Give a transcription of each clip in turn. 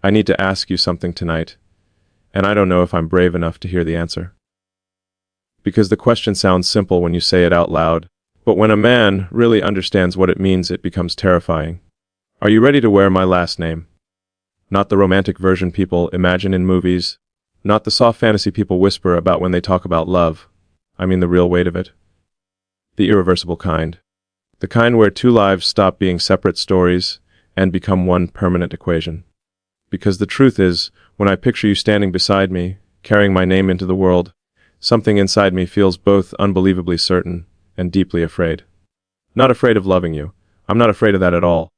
I need to ask you something tonight, and I don't know if I'm brave enough to hear the answer. Because the question sounds simple when you say it out loud, but when a man really understands what it means, it becomes terrifying. Are you ready to wear my last name? Not the romantic version people imagine in movies, not the soft fantasy people whisper about when they talk about love. I mean the real weight of it. The irreversible kind. The kind where two lives stop being separate stories and become one permanent equation. Because the truth is, when I picture you standing beside me, carrying my name into the world, something inside me feels both unbelievably certain and deeply afraid. Not afraid of loving you. I'm not afraid of that at all.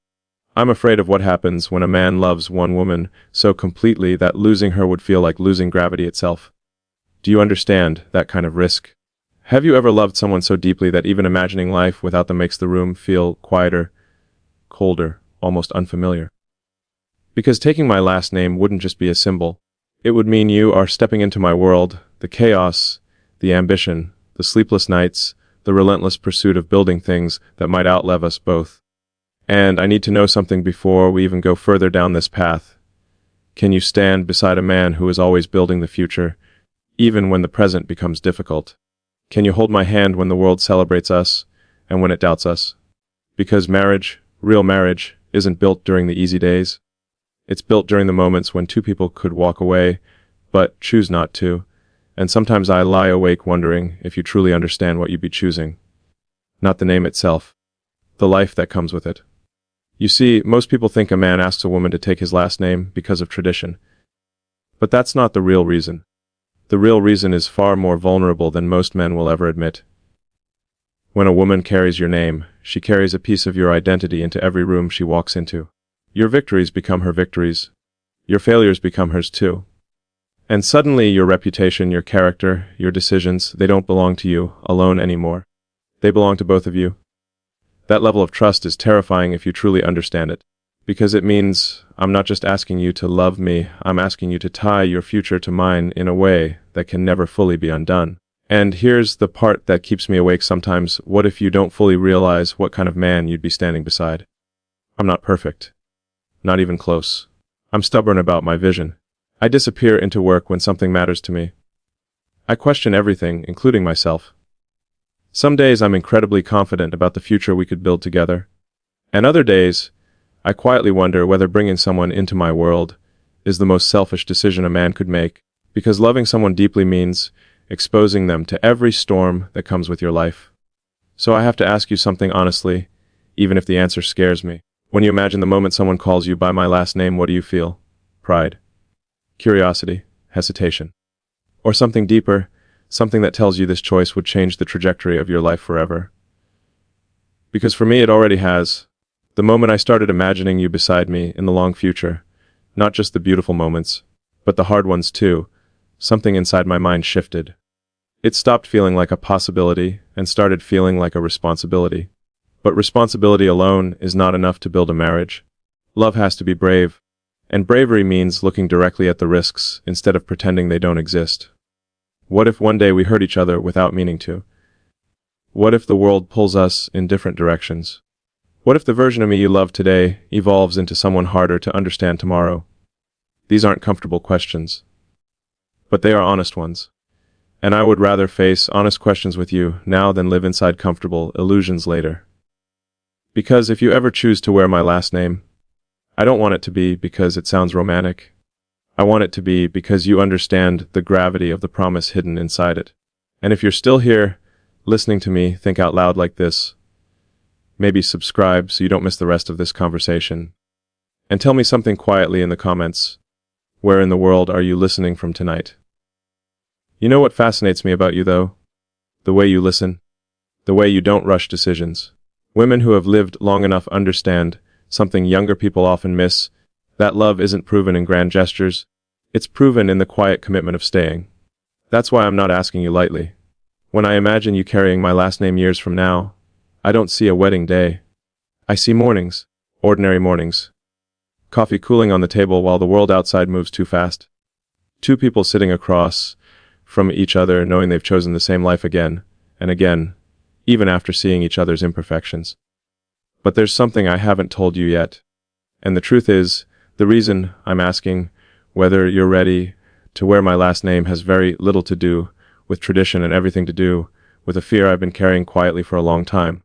I'm afraid of what happens when a man loves one woman so completely that losing her would feel like losing gravity itself. Do you understand that kind of risk? Have you ever loved someone so deeply that even imagining life without them makes the room feel quieter, colder, almost unfamiliar? Because taking my last name wouldn't just be a symbol. It would mean you are stepping into my world, the chaos, the ambition, the sleepless nights, the relentless pursuit of building things that might outlive us both. And I need to know something before we even go further down this path. Can you stand beside a man who is always building the future, even when the present becomes difficult? Can you hold my hand when the world celebrates us, and when it doubts us? Because marriage, real marriage, isn't built during the easy days. It's built during the moments when two people could walk away, but choose not to. And sometimes I lie awake wondering if you truly understand what you'd be choosing. Not the name itself, the life that comes with it. You see, most people think a man asks a woman to take his last name because of tradition. But that's not the real reason. The real reason is far more vulnerable than most men will ever admit. When a woman carries your name, she carries a piece of your identity into every room she walks into. Your victories become her victories. Your failures become hers too. And suddenly your reputation, your character, your decisions, they don't belong to you alone anymore. They belong to both of you. That level of trust is terrifying if you truly understand it. Because it means I'm not just asking you to love me, I'm asking you to tie your future to mine in a way that can never fully be undone. And here's the part that keeps me awake sometimes. What if you don't fully realize what kind of man you'd be standing beside? I'm not perfect. Not even close. I'm stubborn about my vision. I disappear into work when something matters to me. I question everything, including myself. Some days I'm incredibly confident about the future we could build together. And other days, I quietly wonder whether bringing someone into my world is the most selfish decision a man could make, because loving someone deeply means exposing them to every storm that comes with your life. So I have to ask you something honestly, even if the answer scares me. When you imagine the moment someone calls you by my last name, what do you feel? Pride? Curiosity? Hesitation? Or something deeper, something that tells you this choice would change the trajectory of your life forever? Because for me it already has. The moment I started imagining you beside me in the long future, not just the beautiful moments, but the hard ones too, something inside my mind shifted. It stopped feeling like a possibility and started feeling like a responsibility. But responsibility alone is not enough to build a marriage. Love has to be brave, and bravery means looking directly at the risks instead of pretending they don't exist. What if one day we hurt each other without meaning to? What if the world pulls us in different directions? What if the version of me you love today evolves into someone harder to understand tomorrow? These aren't comfortable questions, but they are honest ones. And I would rather face honest questions with you now than live inside comfortable illusions later. Because if you ever choose to wear my last name, I don't want it to be because it sounds romantic. I want it to be because you understand the gravity of the promise hidden inside it. And if you're still here, listening to me think out loud like this, maybe subscribe so you don't miss the rest of this conversation. And tell me something quietly in the comments. Where in the world are you listening from tonight? You know what fascinates me about you, though? The way you listen. The way you don't rush decisions. Women who have lived long enough understand something younger people often miss, that love isn't proven in grand gestures. It's proven in the quiet commitment of staying. That's why I'm not asking you lightly. When I imagine you carrying my last name years from now, I don't see a wedding day. I see mornings, ordinary mornings. Coffee cooling on the table while the world outside moves too fast. Two people sitting across from each other knowing they've chosen the same life again and again, even after seeing each other's imperfections. But there's something I haven't told you yet. And the truth is, The reason I'm asking whether you're ready to wear my last name has very little to do with tradition and everything to do with a fear I've been carrying quietly for a long time.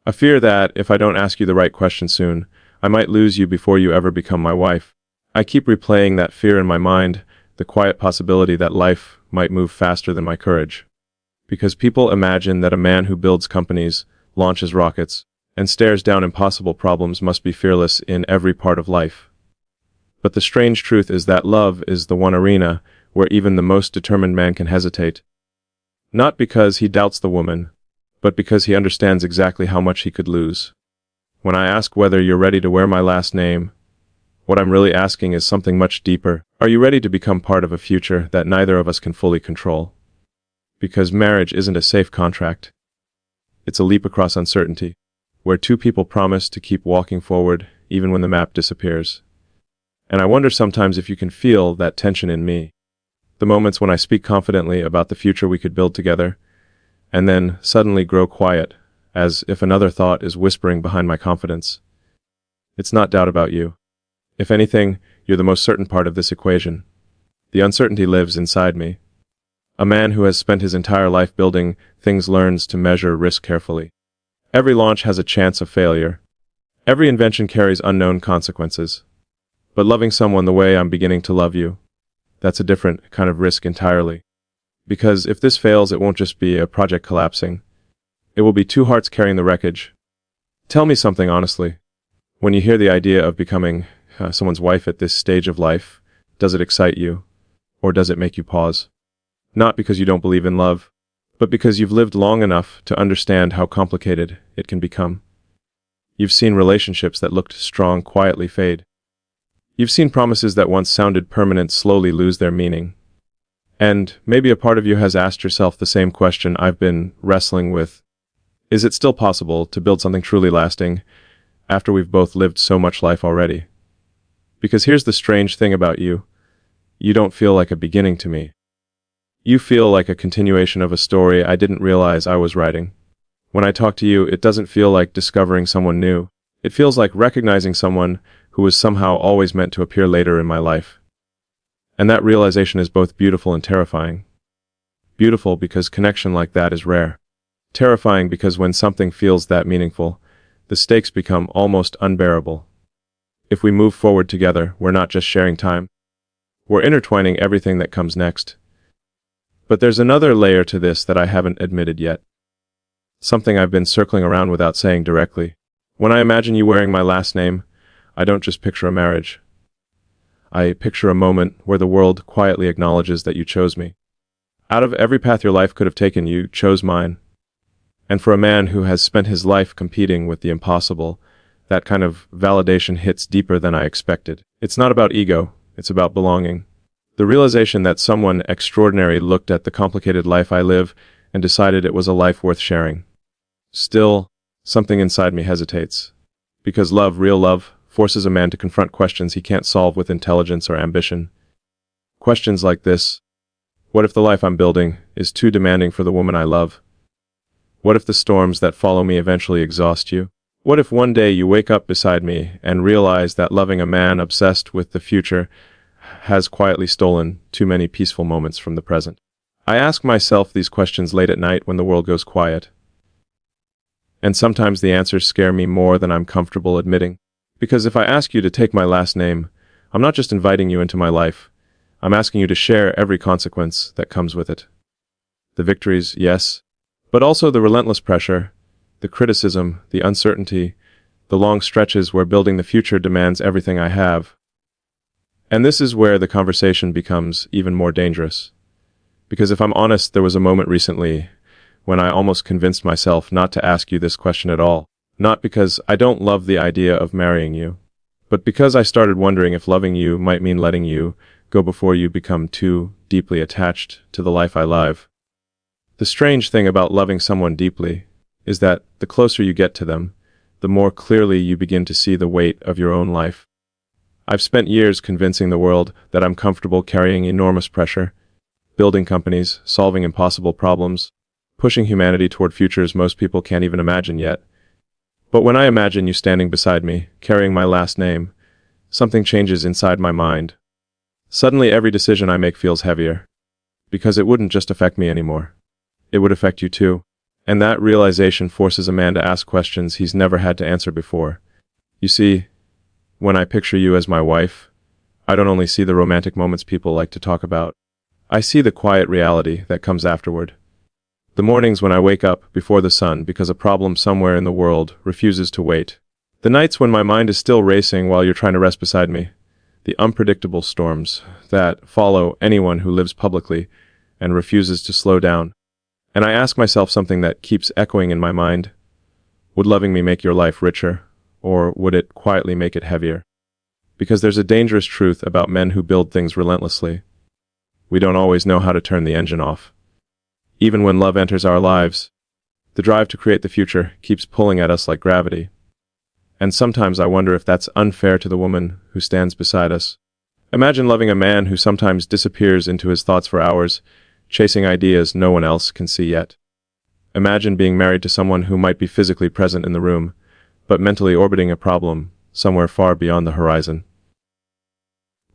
A fear that, if I don't ask you the right question soon, I might lose you before you ever become my wife. I keep replaying that fear in my mind, the quiet possibility that life might move faster than my courage. Because people imagine that a man who builds companies, launches rockets, and stares down impossible problems must be fearless in every part of life. But the strange truth is that love is the one arena where even the most determined man can hesitate. Not because he doubts the woman, but because he understands exactly how much he could lose. When I ask whether you're ready to wear my last name, what I'm really asking is something much deeper. Are you ready to become part of a future that neither of us can fully control? Because marriage isn't a safe contract. It's a leap across uncertainty, where two people promise to keep walking forward even when the map disappears. And I wonder sometimes if you can feel that tension in me. The moments when I speak confidently about the future we could build together, and then suddenly grow quiet, as if another thought is whispering behind my confidence. It's not doubt about you. If anything, you're the most certain part of this equation. The uncertainty lives inside me. A man who has spent his entire life building things learns to measure risk carefully. Every launch has a chance of failure. Every invention carries unknown consequences. But loving someone the way I'm beginning to love you, that's a different kind of risk entirely. Because if this fails, it won't just be a project collapsing. It will be two hearts carrying the wreckage. Tell me something honestly. When you hear the idea of becoming someone's wife at this stage of life, does it excite you? Or does it make you pause? Not because you don't believe in love, but because you've lived long enough to understand how complicated it can become. You've seen relationships that looked strong quietly fade. You've seen promises that once sounded permanent slowly lose their meaning. And maybe a part of you has asked yourself the same question I've been wrestling with. Is it still possible to build something truly lasting after we've both lived so much life already? Because here's the strange thing about you. You don't feel like a beginning to me. You feel like a continuation of a story I didn't realize I was writing. When I talk to you, it doesn't feel like discovering someone new. It feels like recognizing someone who was somehow always meant to appear later in my life. And that realization is both beautiful and terrifying. Beautiful because connection like that is rare. Terrifying because when something feels that meaningful, the stakes become almost unbearable. If we move forward together, we're not just sharing time. We're intertwining everything that comes next. But there's another layer to this that I haven't admitted yet. Something I've been circling around without saying directly. When I imagine you wearing my last name, I don't just picture a marriage. I picture a moment where the world quietly acknowledges that you chose me. Out of every path your life could have taken, you chose mine. And for a man who has spent his life competing with the impossible, that kind of validation hits deeper than I expected. It's not about ego, it's about belonging. The realization that someone extraordinary looked at the complicated life I live and decided it was a life worth sharing. Still, something inside me hesitates. Because love, real love, forces a man to confront questions he can't solve with intelligence or ambition. Questions like this: what if the life I'm building is too demanding for the woman I love? What if the storms that follow me eventually exhaust you? What if one day you wake up beside me and realize that loving a man obsessed with the future has quietly stolen too many peaceful moments from the present? I ask myself these questions late at night when the world goes quiet. And sometimes the answers scare me more than I'm comfortable admitting. Because if I ask you to take my last name, I'm not just inviting you into my life. I'm asking you to share every consequence that comes with it. The victories, yes, but also the relentless pressure, the criticism, the uncertainty, the long stretches where building the future demands everything I have. And this is where the conversation becomes even more dangerous. Because if I'm honest, there was a moment recently when I almost convinced myself not to ask you this question at all. Not because I don't love the idea of marrying you, but because I started wondering if loving you might mean letting you go before you become too deeply attached to the life I love. The strange thing about loving someone deeply is that the closer you get to them, the more clearly you begin to see the weight of your own life. I've spent years convincing the world that I'm comfortable carrying enormous pressure, building companies, solving impossible problems, pushing humanity toward futures most people can't even imagine yet. But when I imagine you standing beside me, carrying my last name, something changes inside my mind. Suddenly every decision I make feels heavier. Because it wouldn't just affect me anymore. It would affect you too. And that realization forces a man to ask questions he's never had to answer before. You see, when I picture you as my wife, I don't only see the romantic moments people like to talk about. I see the quiet reality that comes afterward. The mornings when I wake up before the sun because a problem somewhere in the world refuses to wait. The nights when my mind is still racing while you're trying to rest beside me. The unpredictable storms that follow anyone who lives publicly and refuses to slow down. And I ask myself something that keeps echoing in my mind. Would loving me make your life richer, or would it quietly make it heavier? Because there's a dangerous truth about men who build things relentlessly. We don't always know how to turn the engine off. Even when love enters our lives, the drive to create the future keeps pulling at us like gravity. And sometimes I wonder if that's unfair to the woman who stands beside us. Imagine loving a man who sometimes disappears into his thoughts for hours, chasing ideas no one else can see yet. Imagine being married to someone who might be physically present in the room, but mentally orbiting a problem somewhere far beyond the horizon.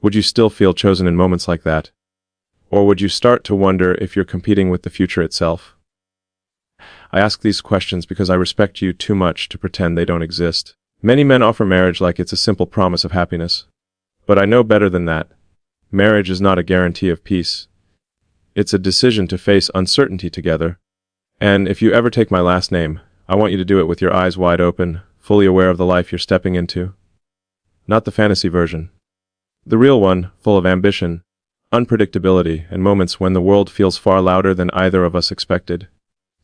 Would you still feel chosen in moments like that? Or would you start to wonder if you're competing with the future itself? I ask these questions because I respect you too much to pretend they don't exist. Many men offer marriage like it's a simple promise of happiness. But I know better than that. Marriage is not a guarantee of peace. It's a decision to face uncertainty together. And if you ever take my last name, I want you to do it with your eyes wide open, fully aware of the life you're stepping into. Not the fantasy version. The real one, full of ambition, unpredictability, and moments when the world feels far louder than either of us expected.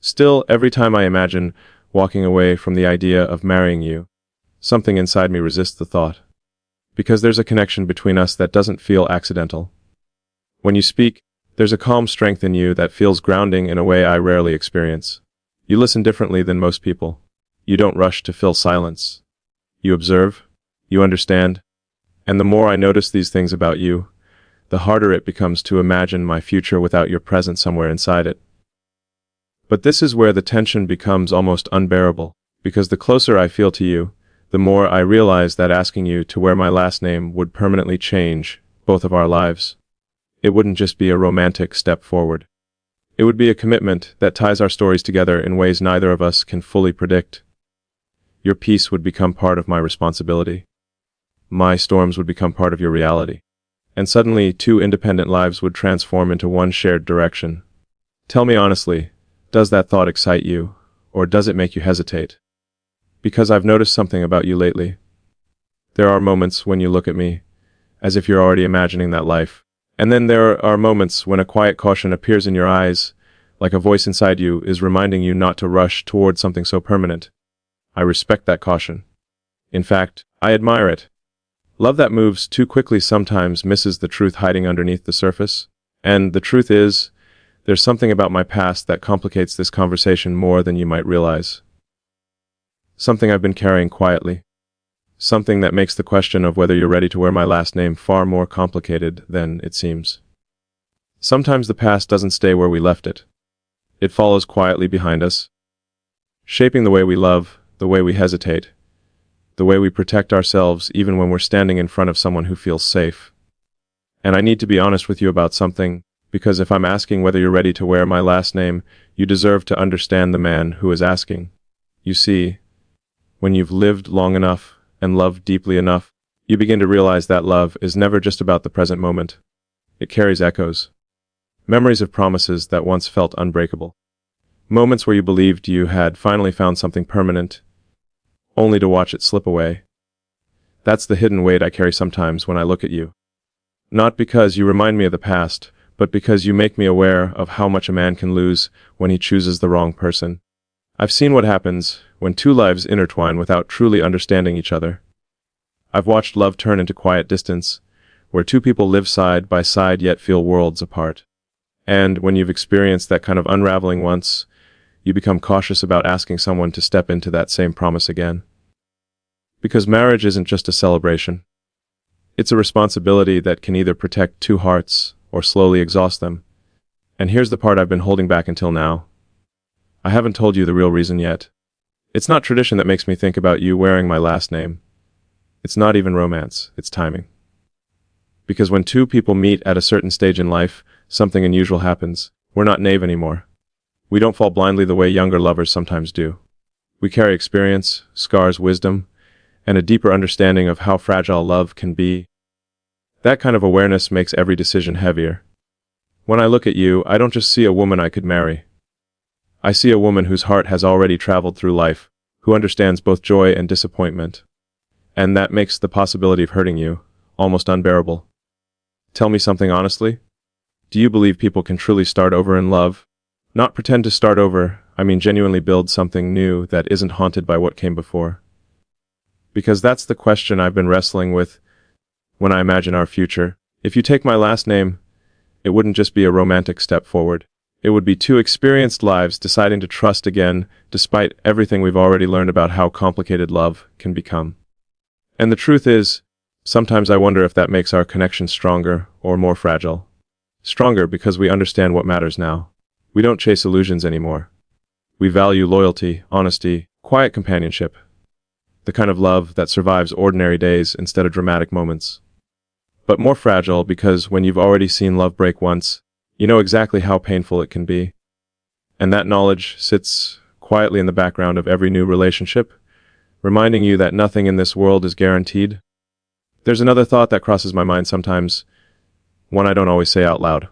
Still, every time I imagine walking away from the idea of marrying you, something inside me resists the thought. Because there's a connection between us that doesn't feel accidental. When you speak, there's a calm strength in you that feels grounding in a way I rarely experience. You listen differently than most people. You don't rush to fill silence. You observe, you understand, and the more I notice these things about you, the harder it becomes to imagine my future without your presence somewhere inside it. But this is where the tension becomes almost unbearable, because the closer I feel to you, the more I realize that asking you to wear my last name would permanently change both of our lives. It wouldn't just be a romantic step forward. It would be a commitment that ties our stories together in ways neither of us can fully predict. Your peace would become part of my responsibility. My storms would become part of your reality. And suddenly, two independent lives would transform into one shared direction. Tell me honestly, does that thought excite you, or does it make you hesitate? Because I've noticed something about you lately. There are moments when you look at me, as if you're already imagining that life. And then there are moments when a quiet caution appears in your eyes, like a voice inside you is reminding you not to rush toward something so permanent. I respect that caution. In fact, I admire it. Love that moves too quickly sometimes misses the truth hiding underneath the surface. And the truth is, there's something about my past that complicates this conversation more than you might realize. Something I've been carrying quietly. Something that makes the question of whether you're ready to wear my last name far more complicated than it seems. Sometimes the past doesn't stay where we left it. It follows quietly behind us, shaping the way we love, the way we hesitate, the way we protect ourselves even when we're standing in front of someone who feels safe. And I need to be honest with you about something, because if I'm asking whether you're ready to wear my last name, you deserve to understand the man who is asking. You see, when you've lived long enough and loved deeply enough, you begin to realize that love is never just about the present moment. It carries echoes. Memories of promises that once felt unbreakable. Moments where you believed you had finally found something permanent, only to watch it slip away. That's the hidden weight I carry sometimes when I look at you. Not because you remind me of the past, but because you make me aware of how much a man can lose when he chooses the wrong person. I've seen what happens when two lives intertwine without truly understanding each other. I've watched love turn into quiet distance, where two people live side by side yet feel worlds apart. And when you've experienced that kind of unraveling once, you become cautious about asking someone to step into that same promise again. Because marriage isn't just a celebration. It's a responsibility that can either protect two hearts or slowly exhaust them. And here's the part I've been holding back until now. I haven't told you the real reason yet. It's not tradition that makes me think about you wearing my last name. It's not even romance, it's timing. Because when two people meet at a certain stage in life, something unusual happens. We're not naive anymore. We don't fall blindly the way younger lovers sometimes do. We carry experience, scars, wisdom, and a deeper understanding of how fragile love can be. That kind of awareness makes every decision heavier. When I look at you, I don't just see a woman I could marry. I see a woman whose heart has already traveled through life, who understands both joy and disappointment. And that makes the possibility of hurting you almost unbearable. Tell me something honestly. Do you believe people can truly start over in love? Not pretend to start over, I mean genuinely build something new that isn't haunted by what came before. Because that's the question I've been wrestling with when I imagine our future. If you take my last name, it wouldn't just be a romantic step forward. It would be two experienced lives deciding to trust again, despite everything we've already learned about how complicated love can become. And the truth is, sometimes I wonder if that makes our connection stronger or more fragile. Stronger because we understand what matters now. We don't chase illusions anymore. We value loyalty, honesty, quiet companionship. The kind of love that survives ordinary days instead of dramatic moments. But more fragile because when you've already seen love break once, you know exactly how painful it can be. And that knowledge sits quietly in the background of every new relationship, reminding you that nothing in this world is guaranteed. There's another thought that crosses my mind sometimes, one I don't always say out loud.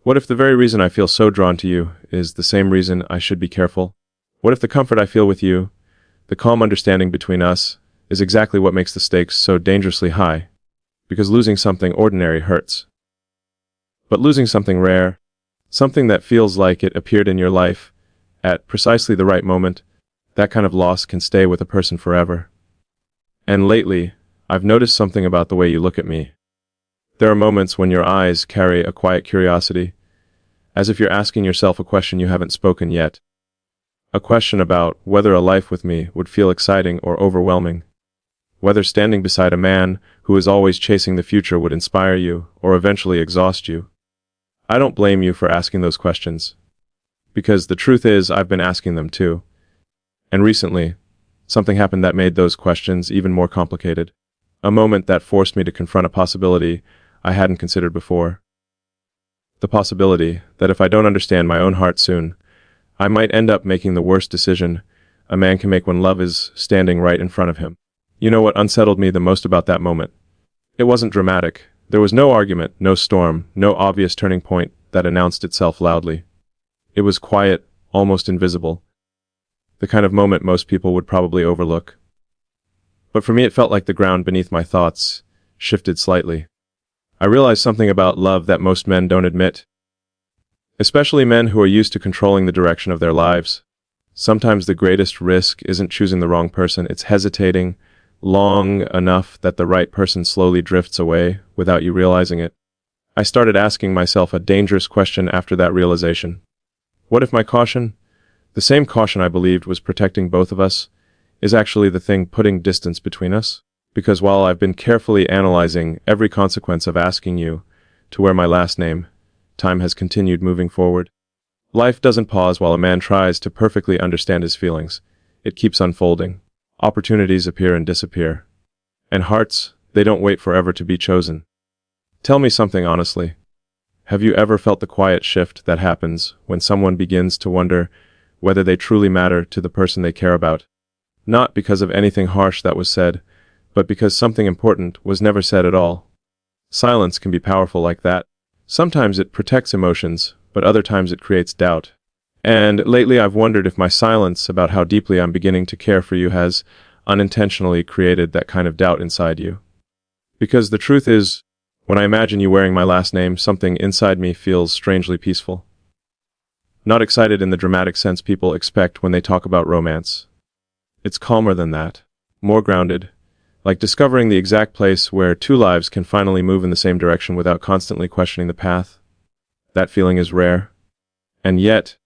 What if the very reason I feel so drawn to you is the same reason I should be careful? What if the comfort I feel with you, the calm understanding between us, is exactly what makes the stakes so dangerously high? Because losing something ordinary hurts. But losing something rare, something that feels like it appeared in your life at precisely the right moment, that kind of loss can stay with a person forever. And lately, I've noticed something about the way you look at me. There are moments when your eyes carry a quiet curiosity, as if you're asking yourself a question you haven't spoken yet. A question about whether a life with me would feel exciting or overwhelming. Whether standing beside a man who is always chasing the future would inspire you or eventually exhaust you. I don't blame you for asking those questions. Because the truth is, I've been asking them too. And recently, something happened that made those questions even more complicated. A moment that forced me to confront a possibility I hadn't considered before. The possibility that if I don't understand my own heart soon, I might end up making the worst decision a man can make when love is standing right in front of him. You know what unsettled me the most about that moment? It wasn't dramatic. There was no argument, no storm, no obvious turning point that announced itself loudly. It was quiet, almost invisible. The kind of moment most people would probably overlook. But for me it felt like the ground beneath my thoughts shifted slightly. I realized something about love that most men don't admit. Especially men who are used to controlling the direction of their lives. Sometimes the greatest risk isn't choosing the wrong person, it's hesitating long enough that the right person slowly drifts away without you realizing it. I started asking myself a dangerous question after that realization. What if my caution, the same caution I believed was protecting both of us, is actually the thing putting distance between us? Because while I've been carefully analyzing every consequence of asking you to wear my last name, time has continued moving forward. Life doesn't pause while a man tries to perfectly understand his feelings. It keeps unfolding. Opportunities appear and disappear. And hearts, they don't wait forever to be chosen. Tell me something honestly. Have you ever felt the quiet shift that happens when someone begins to wonder whether they truly matter to the person they care about? Not because of anything harsh that was said, but because something important was never said at all. Silence can be powerful like that. Sometimes it protects emotions, but other times it creates doubt. And lately I've wondered if my silence about how deeply I'm beginning to care for you has unintentionally created that kind of doubt inside you. Because the truth is, when I imagine you wearing my last name, something inside me feels strangely peaceful. Not excited in the dramatic sense people expect when they talk about romance. It's calmer than that, more grounded, like discovering the exact place where two lives can finally move in the same direction without constantly questioning the path. That feeling is rare. And yet,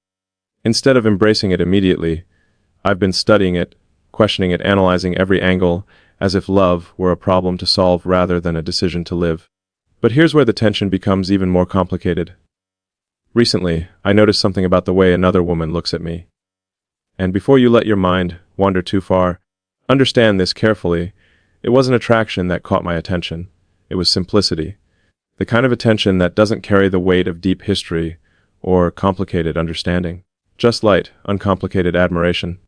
instead of embracing it immediately, I've been studying it, questioning it, analyzing every angle, as if love were a problem to solve rather than a decision to live. But here's where the tension becomes even more complicated. Recently, I noticed something about the way another woman looks at me. And before you let your mind wander too far, understand this carefully. It wasn't attraction that caught my attention. It was simplicity. The kind of attention that doesn't carry the weight of deep history or complicated understanding. Just light, uncomplicated admiration.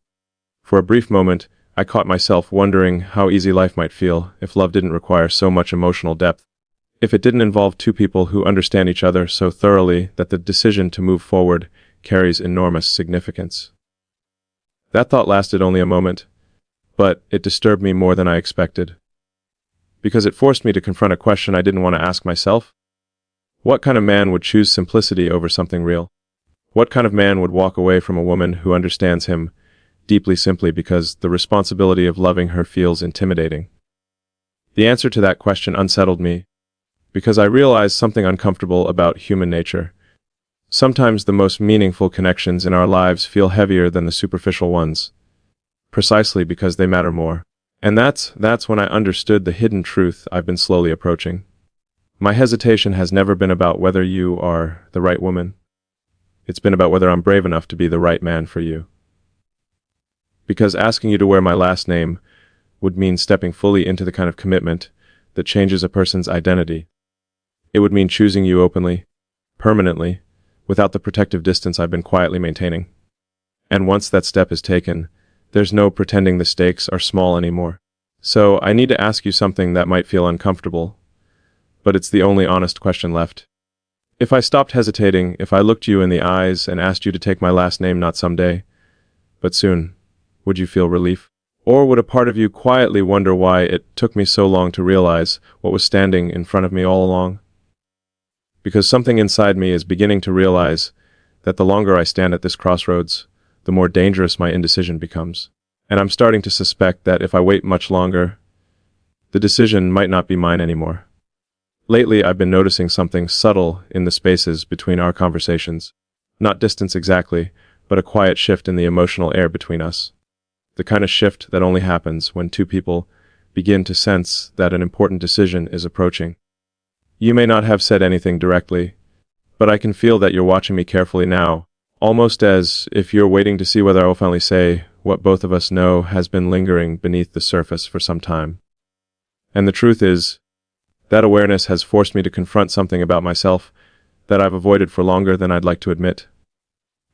For a brief moment, I caught myself wondering how easy life might feel if love didn't require so much emotional depth. If it didn't involve two people who understand each other so thoroughly that the decision to move forward carries enormous significance. That thought lasted only a moment, but it disturbed me more than I expected. Because it forced me to confront a question I didn't want to ask myself. What kind of man would choose simplicity over something real? What kind of man would walk away from a woman who understands him deeply simply because the responsibility of loving her feels intimidating? The answer to that question unsettled me, because I realized something uncomfortable about human nature. Sometimes the most meaningful connections in our lives feel heavier than the superficial ones, precisely because they matter more. And that's when I understood the hidden truth I've been slowly approaching. My hesitation has never been about whether you are the right woman. It's been about whether I'm brave enough to be the right man for you. Because asking you to wear my last name would mean stepping fully into the kind of commitment that changes a person's identity. It would mean choosing you openly, permanently, without the protective distance I've been quietly maintaining. And once that step is taken, there's no pretending the stakes are small anymore. So I need to ask you something that might feel uncomfortable, but it's the only honest question left. If I stopped hesitating, if I looked you in the eyes and asked you to take my last name not someday, but soon, would you feel relief? Or would a part of you quietly wonder why it took me so long to realize what was standing in front of me all along? Because something inside me is beginning to realize that the longer I stand at this crossroads, the more dangerous my indecision becomes. And I'm starting to suspect that if I wait much longer, the decision might not be mine anymore. Lately, I've been noticing something subtle in the spaces between our conversations. Not distance exactly, but a quiet shift in the emotional air between us. The kind of shift that only happens when two people begin to sense that an important decision is approaching. You may not have said anything directly, but I can feel that you're watching me carefully now, almost as if you're waiting to see whether I will finally say what both of us know has been lingering beneath the surface for some time. And the truth is, that awareness has forced me to confront something about myself that I've avoided for longer than I'd like to admit.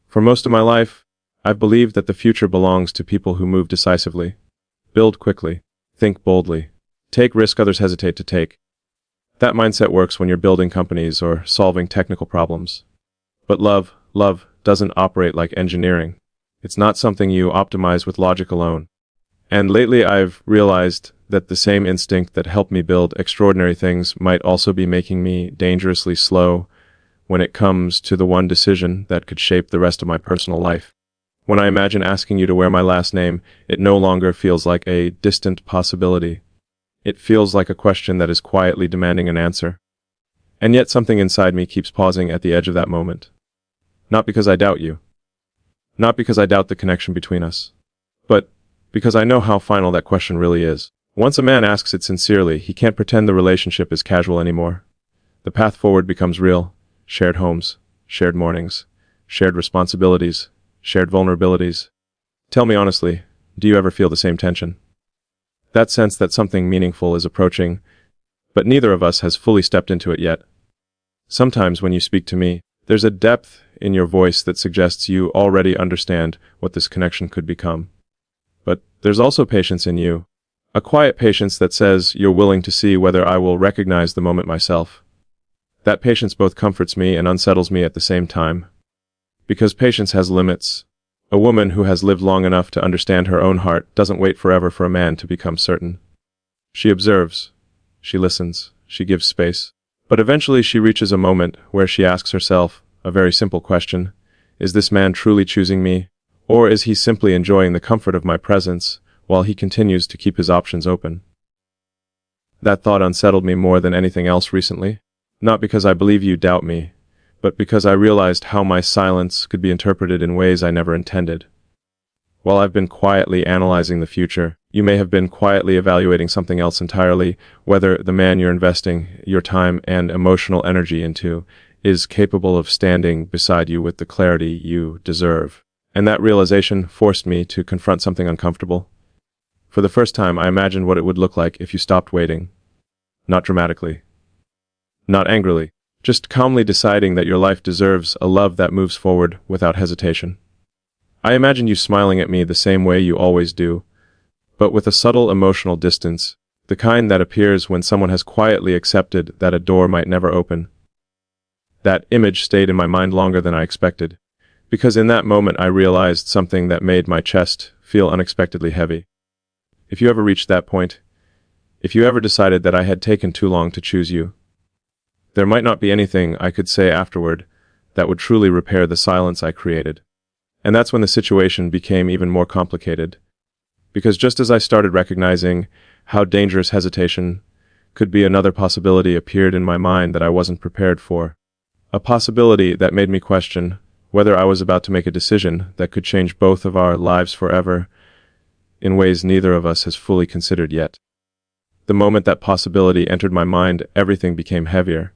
For most of my life, I've believed that the future belongs to people who move decisively, build quickly, think boldly, take risks others hesitate to take. That mindset works when you're building companies or solving technical problems. But love doesn't operate like engineering. It's not something you optimize with logic alone. And lately I've realized that the same instinct that helped me build extraordinary things might also be making me dangerously slow when it comes to the one decision that could shape the rest of my personal life. When I imagine asking you to wear my last name, it no longer feels like a distant possibility. It feels like a question that is quietly demanding an answer. And yet something inside me keeps pausing at the edge of that moment. Not because I doubt you. Not because I doubt the connection between us. But because I know how final that question really is. Once a man asks it sincerely, he can't pretend the relationship is casual anymore. The path forward becomes real. Shared homes, shared mornings, shared responsibilities, shared vulnerabilities. Tell me honestly, do you ever feel the same tension? That sense that something meaningful is approaching, but neither of us has fully stepped into it yet. Sometimes when you speak to me, there's a depth in your voice that suggests you already understand what this connection could become. But there's also patience in you, a quiet patience that says you're willing to see whether I will recognize the moment myself. That patience both comforts me and unsettles me at the same time. Because patience has limits. A woman who has lived long enough to understand her own heart doesn't wait forever for a man to become certain. She observes, she listens, she gives space. But eventually she reaches a moment where she asks herself a very simple question. Is this man truly choosing me, or is he simply enjoying the comfort of my presence while he continues to keep his options open? That thought unsettled me more than anything else recently. Not because I believe you doubt me, but because I realized how my silence could be interpreted in ways I never intended. While I've been quietly analyzing the future, you may have been quietly evaluating something else entirely, whether the man you're investing your time and emotional energy into is capable of standing beside you with the clarity you deserve. And that realization forced me to confront something uncomfortable. For the first time, I imagined what it would look like if you stopped waiting. Not dramatically. Not angrily. Just calmly deciding that your life deserves a love that moves forward without hesitation. I imagined you smiling at me the same way you always do, but with a subtle emotional distance, the kind that appears when someone has quietly accepted that a door might never open. That image stayed in my mind longer than I expected, because in that moment I realized something that made my chest feel unexpectedly heavy. If you ever reached that point, if you ever decided that I had taken too long to choose you, there might not be anything I could say afterward that would truly repair the silence I created. And that's when the situation became even more complicated. Because just as I started recognizing how dangerous hesitation could be, another possibility appeared in my mind that I wasn't prepared for. A possibility that made me question whether I was about to make a decision that could change both of our lives forever in ways neither of us has fully considered yet. The moment that possibility entered my mind, everything became heavier.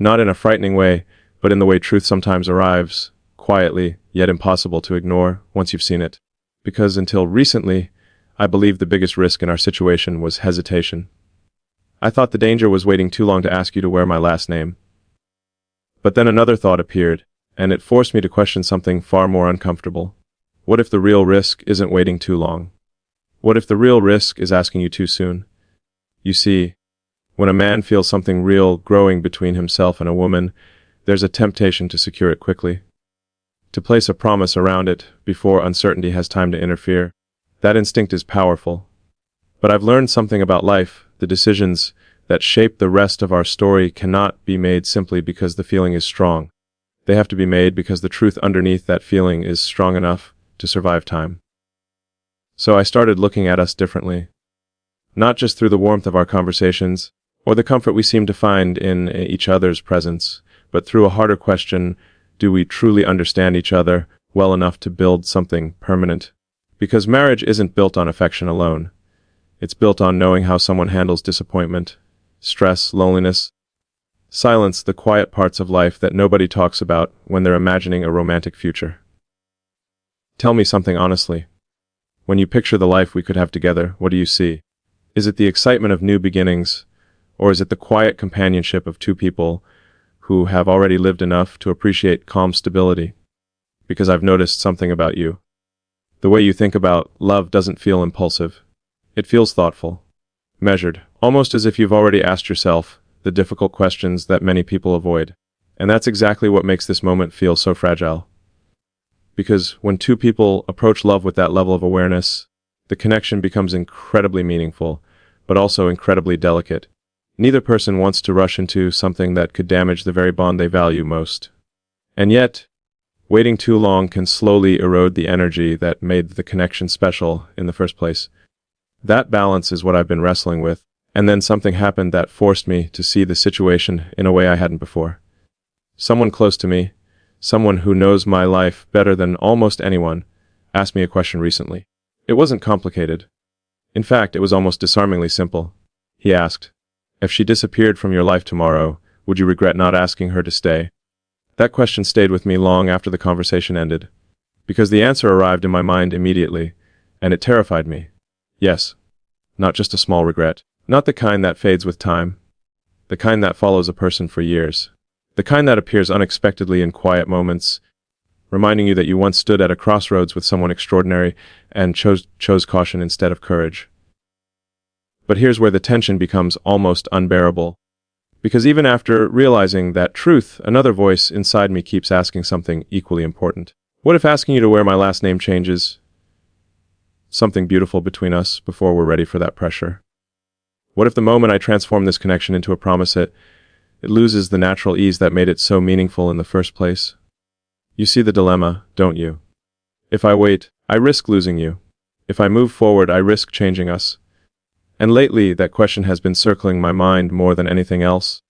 Not in a frightening way, but in the way truth sometimes arrives, quietly, yet impossible to ignore once you've seen it. Because until recently, I believed the biggest risk in our situation was hesitation. I thought the danger was waiting too long to ask you to wear my last name. But then another thought appeared, and it forced me to question something far more uncomfortable. What if the real risk isn't waiting too long? What if the real risk is asking you too soon? You see, when a man feels something real growing between himself and a woman, there's a temptation to secure it quickly. To place a promise around it before uncertainty has time to interfere. That instinct is powerful. But I've learned something about life. The decisions that shape the rest of our story cannot be made simply because the feeling is strong. They have to be made because the truth underneath that feeling is strong enough to survive time. So I started looking at us differently. Not just through the warmth of our conversations, or the comfort we seem to find in each other's presence, but through a harder question: do we truly understand each other well enough to build something permanent? Because marriage isn't built on affection alone. It's built on knowing how someone handles disappointment, stress, loneliness, silence, the quiet parts of life that nobody talks about when they're imagining a romantic future. Tell me something honestly. When you picture the life we could have together, what do you see? Is it the excitement of new beginnings, or is it the quiet companionship of two people who have already lived enough to appreciate calm stability? Because I've noticed something about you. The way you think about love doesn't feel impulsive. It feels thoughtful, measured, almost as if you've already asked yourself the difficult questions that many people avoid. And that's exactly what makes this moment feel so fragile. Because when two people approach love with that level of awareness, the connection becomes incredibly meaningful, but also incredibly delicate. Neither person wants to rush into something that could damage the very bond they value most. And yet, waiting too long can slowly erode the energy that made the connection special in the first place. That balance is what I've been wrestling with, and then something happened that forced me to see the situation in a way I hadn't before. Someone close to me, someone who knows my life better than almost anyone, asked me a question recently. It wasn't complicated. In fact, it was almost disarmingly simple. He asked, if she disappeared from your life tomorrow, would you regret not asking her to stay? That question stayed with me long after the conversation ended, because the answer arrived in my mind immediately, and it terrified me. Yes. Not just a small regret. Not the kind that fades with time. The kind that follows a person for years. The kind that appears unexpectedly in quiet moments, reminding you that you once stood at a crossroads with someone extraordinary and chose caution instead of courage. But here's where the tension becomes almost unbearable. Because even after realizing that truth, another voice inside me keeps asking something equally important. What if asking you to wear my last name changes something beautiful between us before we're ready for that pressure? What if the moment I transform this connection into a promise, it loses the natural ease that made it so meaningful in the first place? You see the dilemma, don't you? If I wait, I risk losing you. If I move forward, I risk changing us. And lately, that question has been circling my mind more than anything else.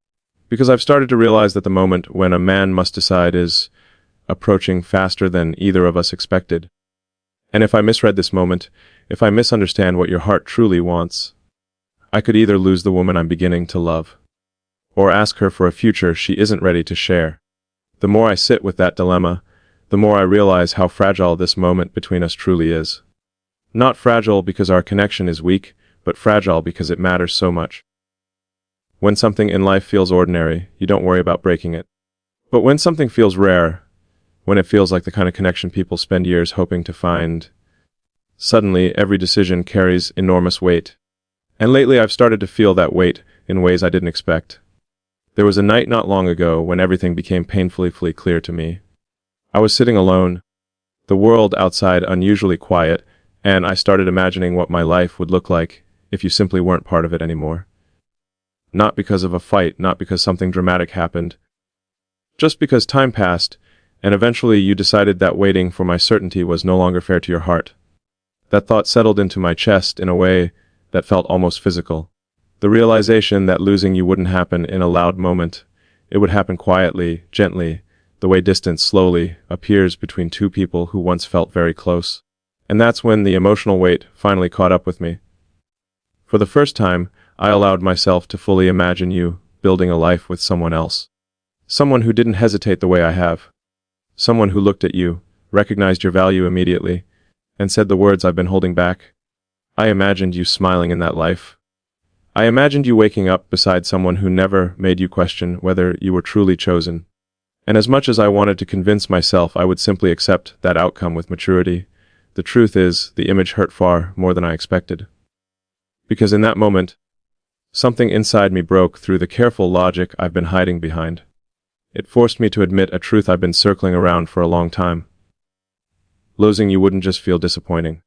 Because I've started to realize that the moment when a man must decide is approaching faster than either of us expected. And if I misread this moment, if I misunderstand what your heart truly wants, I could either lose the woman I'm beginning to love, or ask her for a future she isn't ready to share. The more I sit with that dilemma, the more I realize how fragile this moment between us truly is. Not fragile because our connection is weak, but fragile because it matters so much. When something in life feels ordinary, you don't worry about breaking it. But when something feels rare, when it feels like the kind of connection people spend years hoping to find, suddenly every decision carries enormous weight. And lately I've started to feel that weight in ways I didn't expect. There was a night not long ago when everything became painfully clear to me. I was sitting alone, the world outside unusually quiet, and I started imagining what my life would look like if you simply weren't part of it anymore. Not because of a fight, not because something dramatic happened, just because time passed, and eventually you decided that waiting for my certainty was no longer fair to your heart. That thought settled into my chest in a way that felt almost physical. The realization that losing you wouldn't happen in a loud moment. It would happen quietly, gently, the way distance slowly appears between two people who once felt very close. And that's when the emotional weight finally caught up with me. For the first time, I allowed myself to fully imagine you building a life with someone else. Someone who didn't hesitate the way I have. Someone who looked at you, recognized your value immediately, and said the words I've been holding back. I imagined you smiling in that life. I imagined you waking up beside someone who never made you question whether you were truly chosen. And as much as I wanted to convince myself I would simply accept that outcome with maturity, the truth is, the image hurt far more than I expected. Because in that moment, something inside me broke through the careful logic I've been hiding behind. It forced me to admit a truth I've been circling around for a long time. Losing you wouldn't just feel disappointing.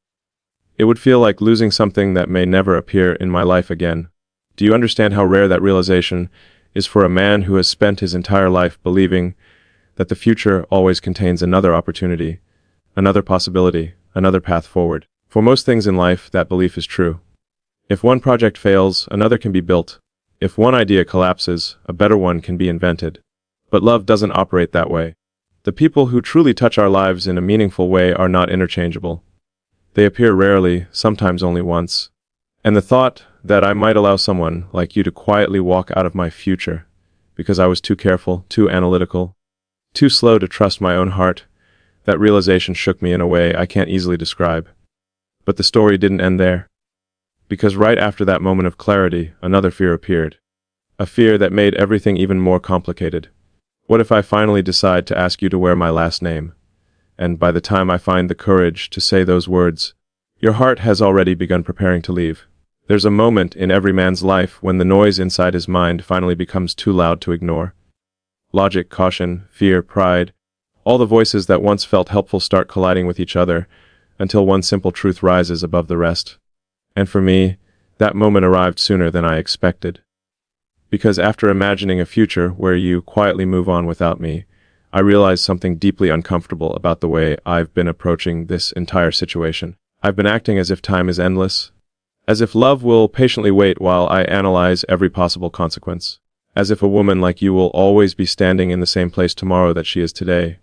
It would feel like losing something that may never appear in my life again. Do you understand how rare that realization is for a man who has spent his entire life believing that the future always contains another opportunity, another possibility, another path forward? For most things in life, that belief is true. If one project fails, another can be built. If one idea collapses, a better one can be invented. But love doesn't operate that way. The people who truly touch our lives in a meaningful way are not interchangeable. They appear rarely, sometimes only once. And the thought that I might allow someone like you to quietly walk out of my future because I was too careful, too analytical, too slow to trust my own heart, that realization shook me in a way I can't easily describe. But the story didn't end there. Because right after that moment of clarity, another fear appeared. A fear that made everything even more complicated. What if I finally decide to ask you to wear my last name? And by the time I find the courage to say those words, your heart has already begun preparing to leave. There's a moment in every man's life when the noise inside his mind finally becomes too loud to ignore. Logic, caution, fear, pride, all the voices that once felt helpful start colliding with each other until one simple truth rises above the rest. And for me, that moment arrived sooner than I expected. Because after imagining a future where you quietly move on without me, I realized something deeply uncomfortable about the way I've been approaching this entire situation. I've been acting as if time is endless, as if love will patiently wait while I analyze every possible consequence, as if a woman like you will always be standing in the same place tomorrow that she is today.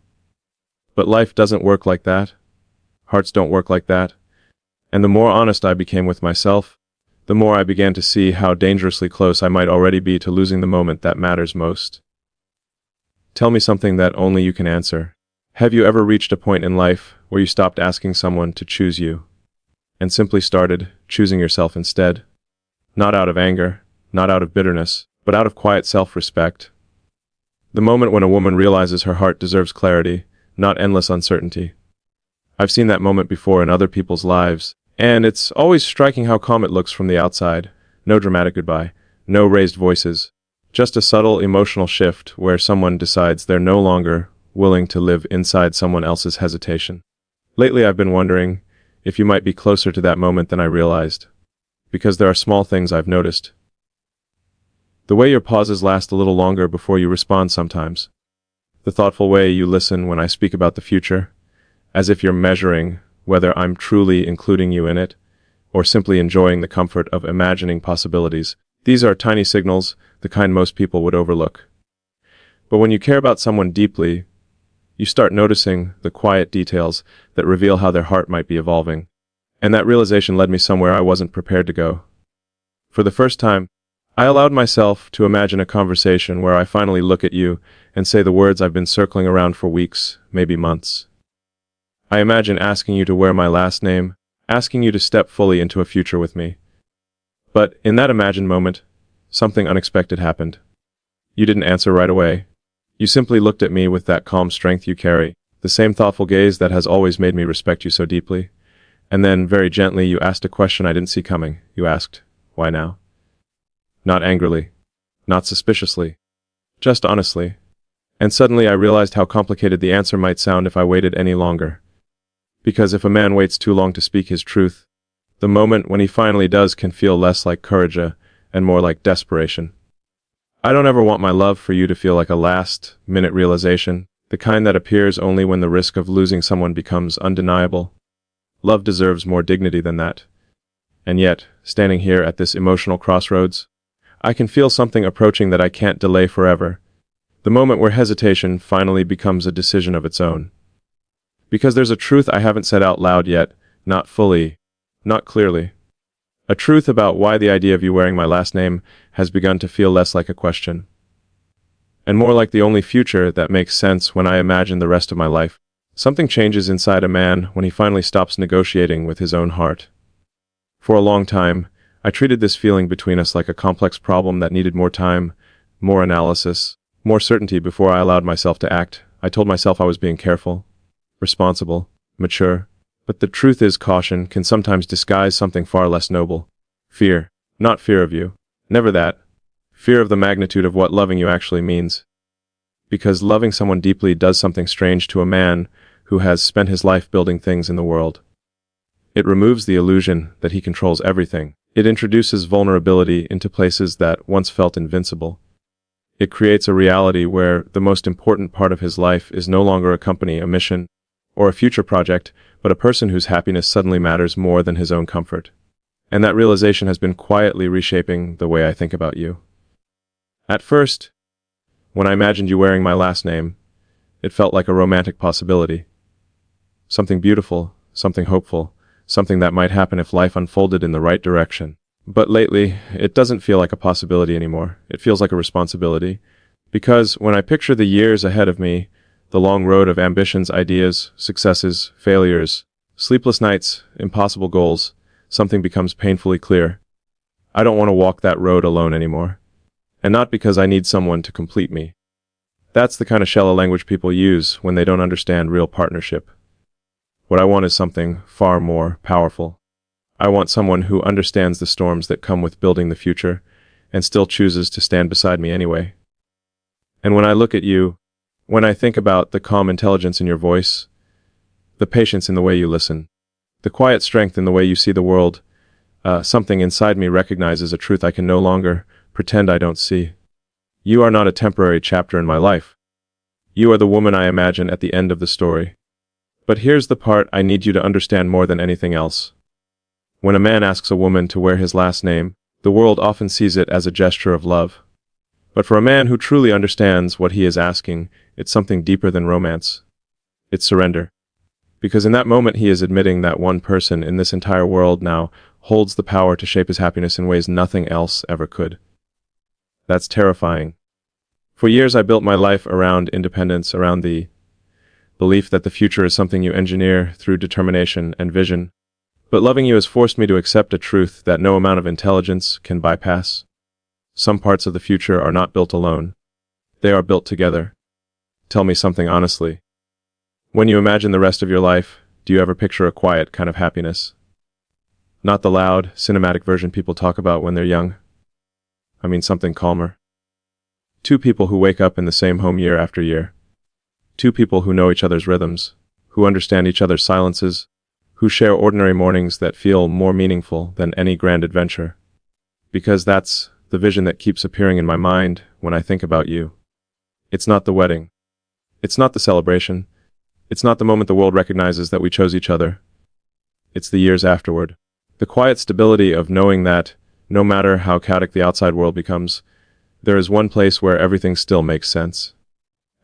But life doesn't work like that. Hearts don't work like that. And the more honest I became with myself, the more I began to see how dangerously close I might already be to losing the moment that matters most. Tell me something that only you can answer. Have you ever reached a point in life where you stopped asking someone to choose you, and simply started choosing yourself instead? Not out of anger, not out of bitterness, but out of quiet self-respect. The moment when a woman realizes her heart deserves clarity, not endless uncertainty. I've seen that moment before in other people's lives, and it's always striking how calm it looks from the outside. No dramatic goodbye, no raised voices, just a subtle emotional shift where someone decides they're no longer willing to live inside someone else's hesitation. Lately I've been wondering if you might be closer to that moment than I realized, because there are small things I've noticed. The way your pauses last a little longer before you respond sometimes. The thoughtful way you listen when I speak about the future, as if you're measuring whether I'm truly including you in it, or simply enjoying the comfort of imagining possibilities. These are tiny signals, the kind most people would overlook. But when you care about someone deeply, you start noticing the quiet details that reveal how their heart might be evolving. And that realization led me somewhere I wasn't prepared to go. For the first time, I allowed myself to imagine a conversation where I finally look at you and say the words I've been circling around for weeks, maybe months. I imagine asking you to wear my last name, asking you to step fully into a future with me. But in that imagined moment, something unexpected happened. You didn't answer right away. You simply looked at me with that calm strength you carry, the same thoughtful gaze that has always made me respect you so deeply. And then, very gently, you asked a question I didn't see coming. You asked, "Why now?" Not angrily, not suspiciously, just honestly. And suddenly I realized how complicated the answer might sound if I waited any longer. Because if a man waits too long to speak his truth, the moment when he finally does can feel less like courage and more like desperation. I don't ever want my love for you to feel like a last-minute realization, the kind that appears only when the risk of losing someone becomes undeniable. Love deserves more dignity than that. And yet, standing here at this emotional crossroads, I can feel something approaching that I can't delay forever. The moment where hesitation finally becomes a decision of its own. Because there's a truth I haven't said out loud yet, not fully, not clearly. A truth about why the idea of you wearing my last name has begun to feel less like a question, and more like the only future that makes sense when I imagine the rest of my life. Something changes inside a man when he finally stops negotiating with his own heart. For a long time, I treated this feeling between us like a complex problem that needed more time, more analysis, more certainty before I allowed myself to act. I told myself I was being careful, responsible, mature. But the truth is, caution can sometimes disguise something far less noble. Fear. Not fear of you. Never that. Fear of the magnitude of what loving you actually means. Because loving someone deeply does something strange to a man who has spent his life building things in the world. It removes the illusion that he controls everything. It introduces vulnerability into places that once felt invincible. It creates a reality where the most important part of his life is no longer a company, a mission, or a future project, but a person whose happiness suddenly matters more than his own comfort. And that realization has been quietly reshaping the way I think about you. At first, when I imagined you wearing my last name, it felt like a romantic possibility. Something beautiful, something hopeful, something that might happen if life unfolded in the right direction. But lately, it doesn't feel like a possibility anymore. It feels like a responsibility. Because when I picture the years ahead of me, the long road of ambitions, ideas, successes, failures, sleepless nights, impossible goals, something becomes painfully clear. I don't want to walk that road alone anymore. And not because I need someone to complete me. That's the kind of shallow language people use when they don't understand real partnership. What I want is something far more powerful. I want someone who understands the storms that come with building the future and still chooses to stand beside me anyway. And when I look at you, when I think about the calm intelligence in your voice, the patience in the way you listen, the quiet strength in the way you see the world, something inside me recognizes a truth I can no longer pretend I don't see. You are not a temporary chapter in my life. You are the woman I imagine at the end of the story. But here's the part I need you to understand more than anything else. When a man asks a woman to wear his last name, the world often sees it as a gesture of love. But for a man who truly understands what he is asking, it's something deeper than romance. It's surrender. Because in that moment he is admitting that one person in this entire world now holds the power to shape his happiness in ways nothing else ever could. That's terrifying. For years I built my life around independence, around the belief that the future is something you engineer through determination and vision. But loving you has forced me to accept a truth that no amount of intelligence can bypass. Some parts of the future are not built alone. They are built together. Tell me something honestly. When you imagine the rest of your life, do you ever picture a quiet kind of happiness? Not the loud, cinematic version people talk about when they're young. I mean something calmer. Two people who wake up in the same home year after year. Two people who know each other's rhythms, who understand each other's silences, who share ordinary mornings that feel more meaningful than any grand adventure. Because that's the vision that keeps appearing in my mind when I think about you. It's not the wedding. It's not the celebration. It's not the moment the world recognizes that we chose each other. It's the years afterward. The quiet stability of knowing that, no matter how chaotic the outside world becomes, there is one place where everything still makes sense.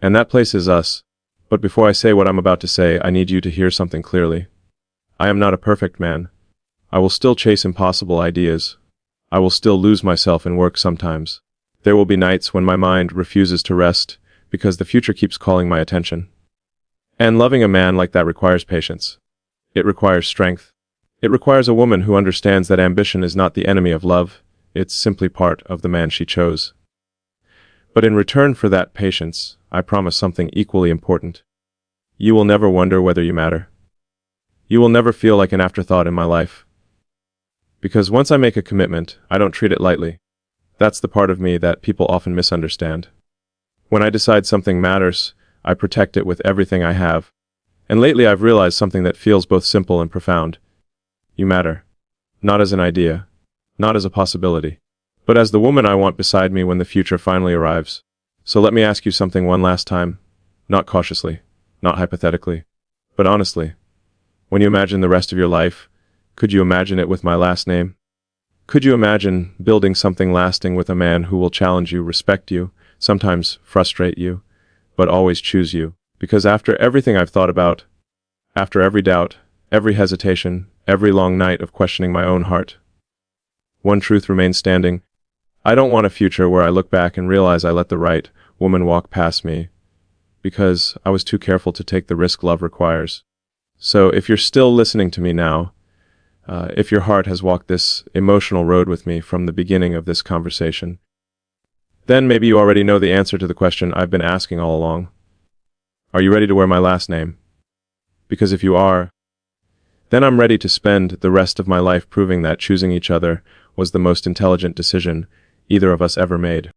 And that place is us. But before I say what I'm about to say, I need you to hear something clearly. I am not a perfect man. I will still chase impossible ideas. I will still lose myself in work sometimes. There will be nights when my mind refuses to rest because the future keeps calling my attention. And loving a man like that requires patience. It requires strength. It requires a woman who understands that ambition is not the enemy of love, it's simply part of the man she chose. But in return for that patience, I promise something equally important. You will never wonder whether you matter. You will never feel like an afterthought in my life. Because once I make a commitment, I don't treat it lightly. That's the part of me that people often misunderstand. When I decide something matters, I protect it with everything I have. And lately I've realized something that feels both simple and profound. You matter. Not as an idea. Not as a possibility. But as the woman I want beside me when the future finally arrives. So let me ask you something one last time. Not cautiously. Not hypothetically. But honestly. When you imagine the rest of your life, could you imagine it with my last name? Could you imagine building something lasting with a man who will challenge you, respect you, sometimes frustrate you, but always choose you? Because after everything I've thought about, after every doubt, every hesitation, every long night of questioning my own heart, one truth remains standing. I don't want a future where I look back and realize I let the right woman walk past me, because I was too careful to take the risk love requires. So if you're still listening to me now, if your heart has walked this emotional road with me from the beginning of this conversation, then maybe you already know the answer to the question I've been asking all along. Are you ready to wear my last name? Because if you are, then I'm ready to spend the rest of my life proving that choosing each other was the most intelligent decision either of us ever made.